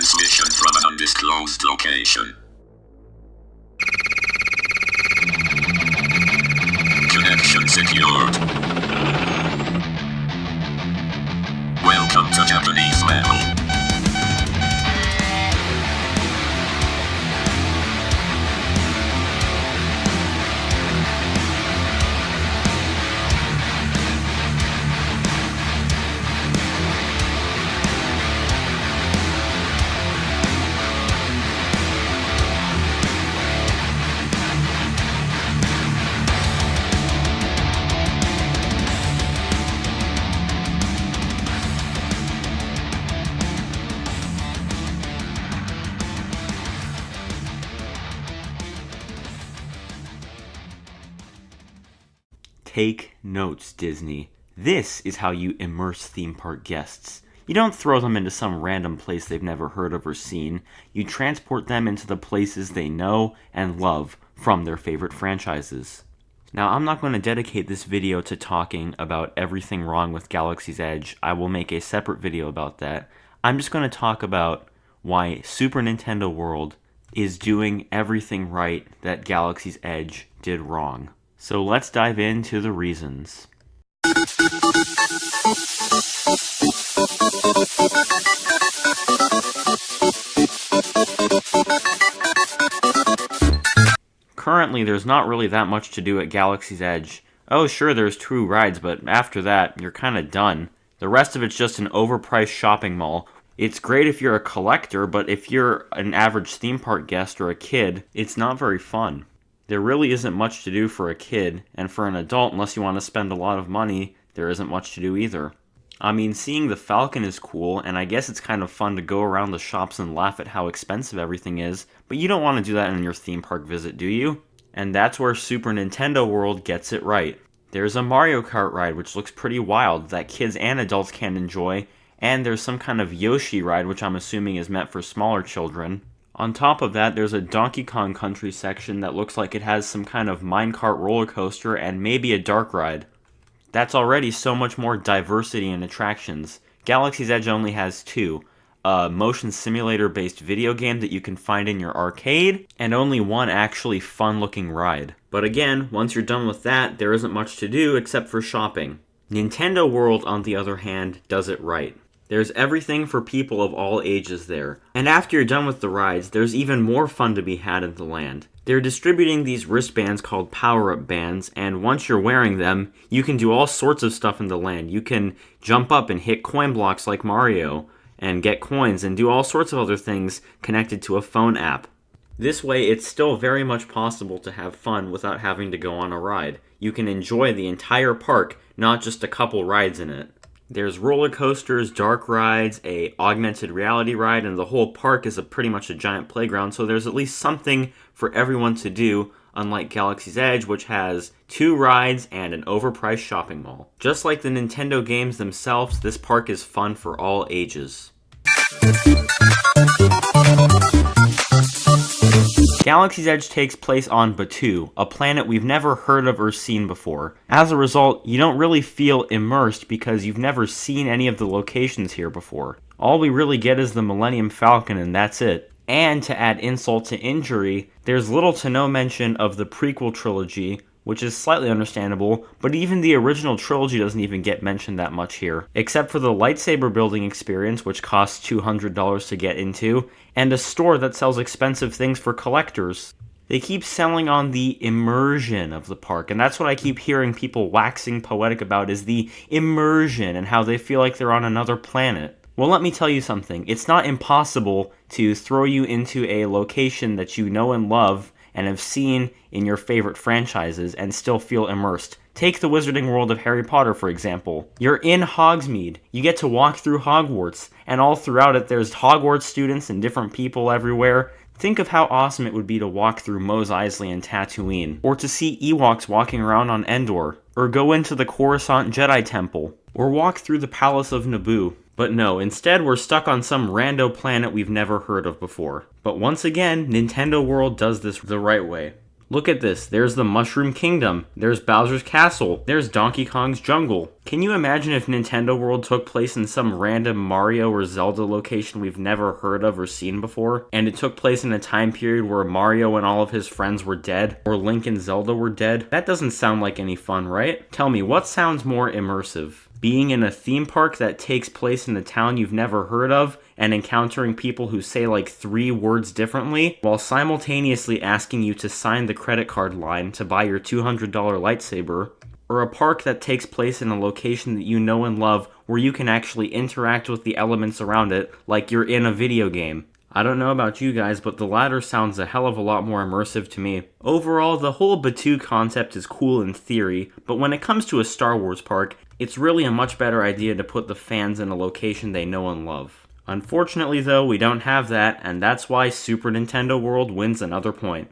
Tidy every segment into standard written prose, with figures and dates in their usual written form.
Transmission from an undisclosed location. Connection secured. Welcome to Japanese Metal. Take notes, Disney. This is how you immerse theme park guests. You don't throw them into some random place they've never heard of or seen. You transport them into the places they know and love from their favorite franchises. Now, I'm not going to dedicate this video to talking about everything wrong with Galaxy's Edge. I will make a separate video about that. I'm just going to talk about why Super Nintendo World is doing everything right that Galaxy's Edge did wrong. So let's dive into the reasons. Currently, there's not really that much to do at Galaxy's Edge. Oh, sure, there's 2 rides, but after that, you're kind of done. The rest of it's just an overpriced shopping mall. It's great if you're a collector, but if you're an average theme park guest or a kid, it's not very fun. There really isn't much to do for a kid, and for an adult, unless you want to spend a lot of money, there isn't much to do either. I mean, seeing the Falcon is cool, and I guess it's kind of fun to go around the shops and laugh at how expensive everything is, but you don't want to do that in your theme park visit, do you? And that's where Super Nintendo World gets it right. There's a Mario Kart ride, which looks pretty wild, that kids and adults can enjoy, and there's some kind of Yoshi ride, which I'm assuming is meant for smaller children. On top of that, there's a Donkey Kong Country section that looks like it has some kind of minecart roller coaster and maybe a dark ride. That's already so much more diversity in attractions. Galaxy's Edge only has 2. A motion simulator-based video game that you can find in your arcade, and only 1 actually fun-looking ride. But again, once you're done with that, there isn't much to do except for shopping. Nintendo World, on the other hand, does it right. There's everything for people of all ages there. And after you're done with the rides, there's even more fun to be had in the land. They're distributing these wristbands called power-up bands, and once you're wearing them, you can do all sorts of stuff in the land. You can jump up and hit coin blocks like Mario, and get coins, and do all sorts of other things connected to a phone app. This way, it's still very much possible to have fun without having to go on a ride. You can enjoy the entire park, not just a couple rides in it. There's roller coasters, dark rides, a augmented reality ride, and the whole park is pretty much a giant playground, so there's at least something for everyone to do, unlike Galaxy's Edge, which has 2 rides and an overpriced shopping mall. Just like the Nintendo games themselves, this park is fun for all ages. Galaxy's Edge takes place on Batuu, a planet we've never heard of or seen before. As a result, you don't really feel immersed because you've never seen any of the locations here before. All we really get is the Millennium Falcon, and that's it. And to add insult to injury, there's little to no mention of the prequel trilogy, which is slightly understandable, but even the original trilogy doesn't even get mentioned that much here, except for the lightsaber building experience, which costs $200 to get into, and a store that sells expensive things for collectors. They keep selling on the immersion of the park, and that's what I keep hearing people waxing poetic about, is the immersion and how they feel like they're on another planet. Well, let me tell you something. It's not impossible to throw you into a location that you know and love and have seen in your favorite franchises and still feel immersed. Take the Wizarding World of Harry Potter, for example. You're in Hogsmeade. You get to walk through Hogwarts, and all throughout it there's Hogwarts students and different people everywhere. Think of how awesome it would be to walk through Mos Eisley and Tatooine, or to see Ewoks walking around on Endor, or go into the Coruscant Jedi Temple, or walk through the Palace of Naboo. But no, instead we're stuck on some rando planet we've never heard of before. But once again, Nintendo World does this the right way. Look at this. There's the Mushroom Kingdom. There's Bowser's Castle. There's Donkey Kong's Jungle. Can you imagine if Nintendo World took place in some random Mario or Zelda location we've never heard of or seen before, and it took place in a time period where Mario and all of his friends were dead, or Link and Zelda were dead? That doesn't sound like any fun, right? Tell me, what sounds more immersive? Being in a theme park that takes place in a town you've never heard of and encountering people who say like 3 words differently while simultaneously asking you to sign the credit card line to buy your $200 lightsaber, or a park that takes place in a location that you know and love where you can actually interact with the elements around it like you're in a video game. I don't know about you guys, but the latter sounds a hell of a lot more immersive to me. Overall, the whole Batuu concept is cool in theory, but when it comes to a Star Wars park, it's really a much better idea to put the fans in a location they know and love. Unfortunately though, we don't have that, and that's why Super Nintendo World wins another point.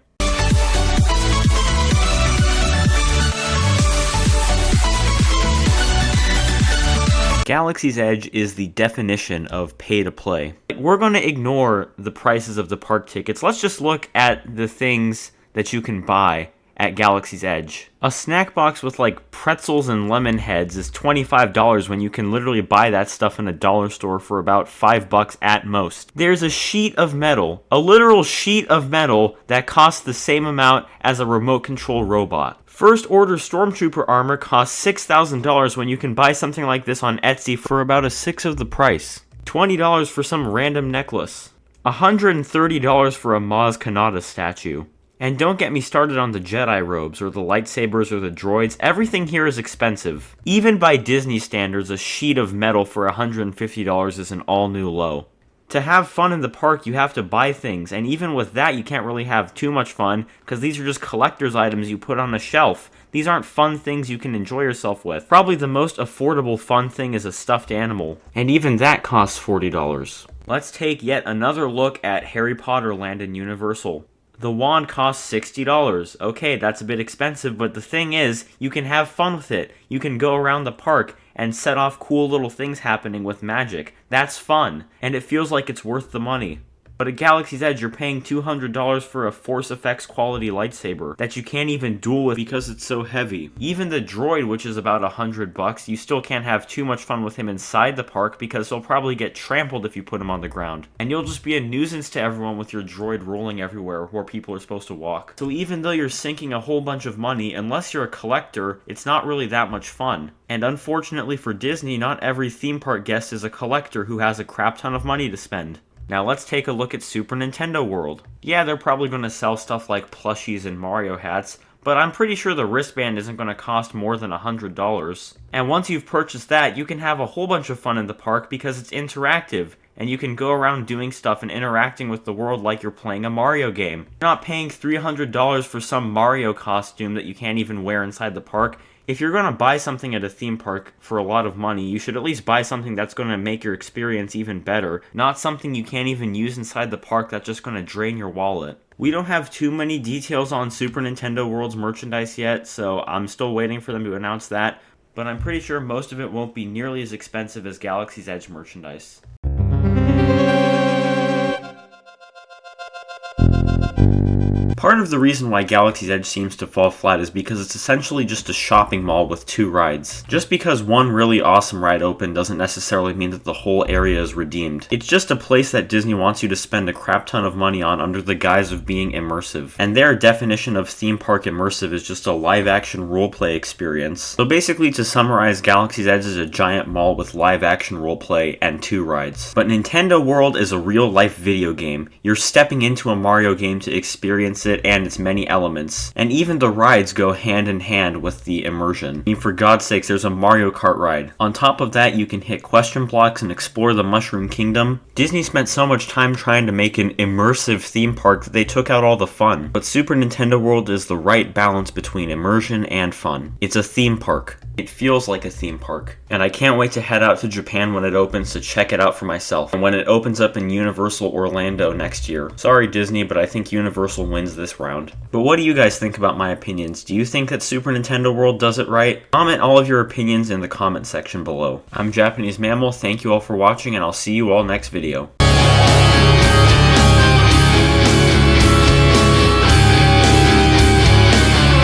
Galaxy's Edge is the definition of pay to play. We're going to ignore the prices of the park tickets. Let's just look at the things that you can buy at Galaxy's Edge. A snack box with like pretzels and lemon heads is $25 when you can literally buy that stuff in a dollar store for about $5 at most. There's a sheet of metal, a literal sheet of metal that costs the same amount as a remote control robot. First Order Stormtrooper armor costs $6,000 when you can buy something like this on Etsy for about a sixth of the price. $20 for some random necklace. $130 for a Maz Kanata statue. And don't get me started on the Jedi robes, or the lightsabers, or the droids. Everything here is expensive. Even by Disney standards, a sheet of metal for $150 is an all-new low. To have fun in the park, you have to buy things, and even with that, you can't really have too much fun, because these are just collector's items you put on a shelf. These aren't fun things you can enjoy yourself with. Probably the most affordable fun thing is a stuffed animal, and even that costs $40. Let's take yet another look at Harry Potter Land in Universal. The wand costs $60. Okay, that's a bit expensive, but the thing is, you can have fun with it. You can go around the park and set off cool little things happening with magic. That's fun, and it feels like it's worth the money. But at Galaxy's Edge, you're paying $200 for a Force Effects quality lightsaber that you can't even duel with because it's so heavy. Even the droid, which is about $100, you still can't have too much fun with him inside the park because he'll probably get trampled if you put him on the ground. And you'll just be a nuisance to everyone with your droid rolling everywhere where people are supposed to walk. So even though you're sinking a whole bunch of money, unless you're a collector, it's not really that much fun. And unfortunately for Disney, not every theme park guest is a collector who has a crap ton of money to spend. Now let's take a look at Super Nintendo World. Yeah, they're probably going to sell stuff like plushies and Mario hats, but I'm pretty sure the wristband isn't going to cost more than $100. And once you've purchased that, you can have a whole bunch of fun in the park because it's interactive, and you can go around doing stuff and interacting with the world like you're playing a Mario game. You're not paying $300 for some Mario costume that you can't even wear inside the park. If you're going to buy something at a theme park for a lot of money, you should at least buy something that's going to make your experience even better, not something you can't even use inside the park that's just going to drain your wallet. We don't have too many details on Super Nintendo World's merchandise yet, so I'm still waiting for them to announce that, but I'm pretty sure most of it won't be nearly as expensive as Galaxy's Edge merchandise. Part of the reason why Galaxy's Edge seems to fall flat is because it's essentially just a shopping mall with 2 rides. Just because one really awesome ride opened doesn't necessarily mean that the whole area is redeemed. It's just a place that Disney wants you to spend a crap ton of money on under the guise of being immersive. And their definition of theme park immersive is just a live-action roleplay experience. So basically, to summarize, Galaxy's Edge is a giant mall with live-action roleplay and 2 rides. But Nintendo World is a real-life video game. You're stepping into a Mario game to experience it and its many elements, and even the rides go hand in hand with the immersion. I mean, for God's sakes, there's a Mario Kart ride. On top of that, you can hit question blocks and explore the Mushroom Kingdom. Disney spent so much time trying to make an immersive theme park that they took out all the fun. But Super Nintendo World is the right balance between immersion and fun. It's a theme park. It feels like a theme park. And I can't wait to head out to Japan when it opens to check it out for myself, and when it opens up in Universal Orlando next year. Sorry Disney, but I think Universal wins this round. But what do you guys think about my opinions? Do you think that Super Nintendo World does it right? Comment all of your opinions in the comment section below. I'm Japanese Mammal, thank you all for watching, and I'll see you all next video.